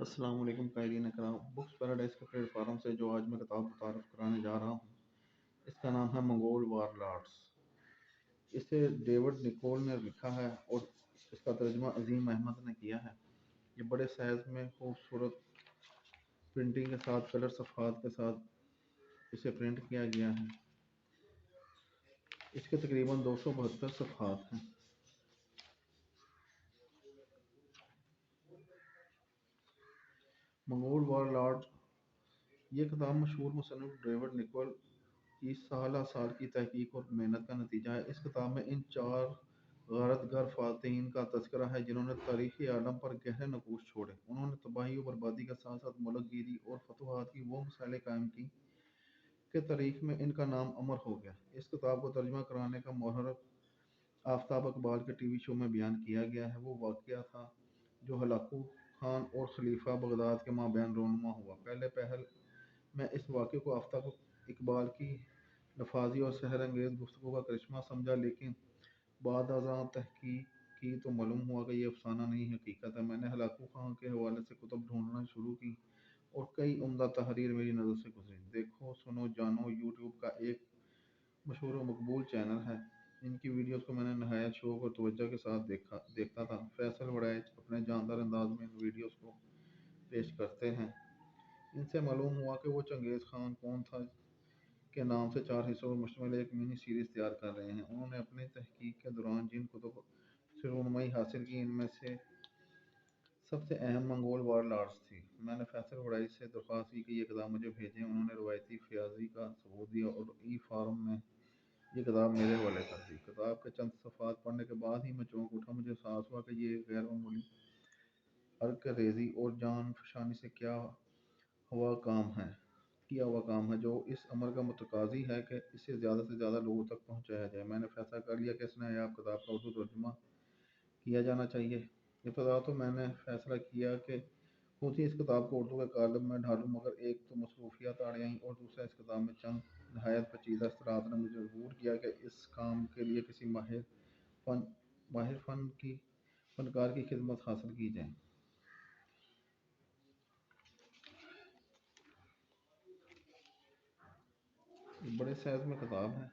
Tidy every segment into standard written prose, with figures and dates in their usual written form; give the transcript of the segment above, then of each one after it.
अस्सलाम वालेकुम कायरीन करام। Books paradise के प्लेटफार्म से जो आज मैं किताब मुतारफ़ कराने जा रहा हूँ, इसका नाम है मंगोल वारलॉर्ड्स। इसे डेविड निकोल ने लिखा है और इसका तर्जुमा अजीम अहमद ने किया है। ये बड़े साइज़ में खूबसूरत प्रिंटिंग के साथ, कलर सफ़ात के साथ इसे प्रिंट किया गया है। इसके तकरीबन 272 सफ़ात हैं। मंगोल वारलॉर्ड ये किताब मशहूर मुसन्निफ़ डेविड निकोल की साल की तहकीक और मेहनत का नतीजा है। इस किताब में इन चार गारतगर फ़ातिहीन का तज़किरा है जिन्होंने तारीख़ आलम पर गहरे नक़ूश छोड़े। उन्होंने तबाही और बर्बादी के साथ साथ मुल्कगिरी और फतूहात की वो मिसालें कायम की कि तारीख़ में इनका नाम अमर हो गया। इस किताब को तर्जुमा कराने का मुहर्रक आफ्ताब इकबाल के टीवी शो में बयान किया गया है। वो वाक़या था जो हलाकू खान और खलीफा बगदाद के माबैन रोनुमा हुआ। पहले पहल मैं इस वाक़ये को आफ्ताब इकबाल की लफाजी और सहर अंगेज़ गुफ्तगू का करिश्मा समझा, लेकिन बाद अज़ां तहकीक की तो मालूम हुआ कि ये अफसाना नहीं हकीकत है। मैंने हलाकू खान के हवाले से कुतुब ढूंढना शुरू की और कई उम्दा तहरीर मेरी नज़र से गुजरी। देखो सुनो जानो यूट्यूब का एक मशहूर और मकबूल चैनल है। इनकी वीडियोस को मैंने नहायत शौक और तवज्जो के साथ देखता था। फैसल वड़ैच अपने जानदार अंदाज में इन वीडियोस को पेश करते हैं। इनसे मालूम हुआ कि वो चंगेज़ खान कौन था के नाम से 4 हिस्सों पर मुश्तमिल एक मिनी सीरीज़ तैयार कर रहे हैं। उन्होंने अपनी तहकीक के दौरान जिन कुतुब से रहनुमाई हासिल की, इनमें से सबसे अहम मंगोल वारलॉर्ड्स थी। मैंने फैसल वड़ैच से दरख्वास्त की कि ये किताब मुझे भेजें। उन्होंने रवायती फ़याज़ी का सबूत दिया और ई-फ़ॉर्म में ये किताब मेरे हवाले कर दी। किताब के चंद सफ़हात पढ़ने के बाद ही मैं चौंक उठा। मुझे एहसास हुआ कि ये एक गैर मामूली अर्क-रेज़ी और जान-फ़शानी से किया हुआ काम है जो इस अमर का मुतकाज़ी है कि इसे ज़्यादा से ज़्यादा लोगों तक पहुँचाया जाए। मैंने फ़ैसला कर लिया कि इस नायाब किताब का उर्दू तर्जुमा किया जाना चाहिए। इब्तिदा तो मैंने फ़ैसला किया कि खुद ही इस किताब को उर्दू के कालम में ढालूँ, मगर एक तो मसरूफ़ियात आड़ आईं और दूसरा इस किताब में चंद नहायत पेचीदा इस्तिलाहात ने मुझे मजबूर किया कि इस काम के लिए किसी माहिर फ़नकार की खिदमत हासिल की जाए। बड़े साइज़ में किताब है,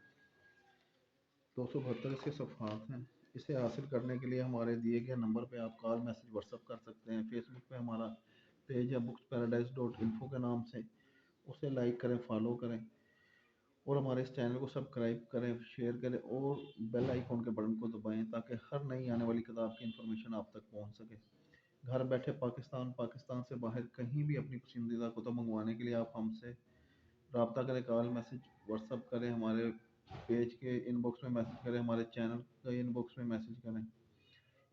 272 इसके सफ़हात हैं। इसे हासिल करने के लिए हमारे दिए गए नंबर पे आप कॉल, मैसेज, व्हाट्सएप कर सकते हैं। फेसबुक पे हमारा पेज है booksparadise.info के नाम से, उसे लाइक करें, फॉलो करें और हमारे इस चैनल को सब्सक्राइब करें, शेयर करें और बेल आइकॉन के बटन को दबाएं ताकि हर नई आने वाली किताब की इन्फॉर्मेशन आप तक पहुंच सके। घर बैठे पाकिस्तान से बाहर कहीं भी अपनी पसंदीदा कुतुब मंगवाने के लिए आप हमसे रब्ता करें, कॉल, मैसेज, व्हाट्सएप करें, हमारे पेज के इनबॉक्स में मैसेज करें, हमारे चैनल के इनबॉक्स में मैसेज करें।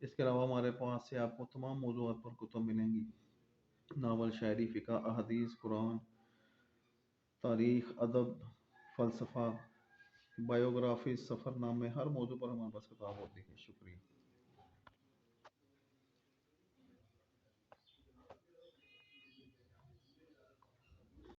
इसके अलावा हमारे पास से आपको तमाम मौज़ूआत पर कुतुब मिलेंगी। नावल, शायरी, फ़िक़्ह, अहादीस, कुरान, तारीख़, अदब, फ़लसफ़ा, बायोग्राफ़ी, सफ़रनामे, हर मौजू पर हमारे पास किताब होती है। शुक्रिया।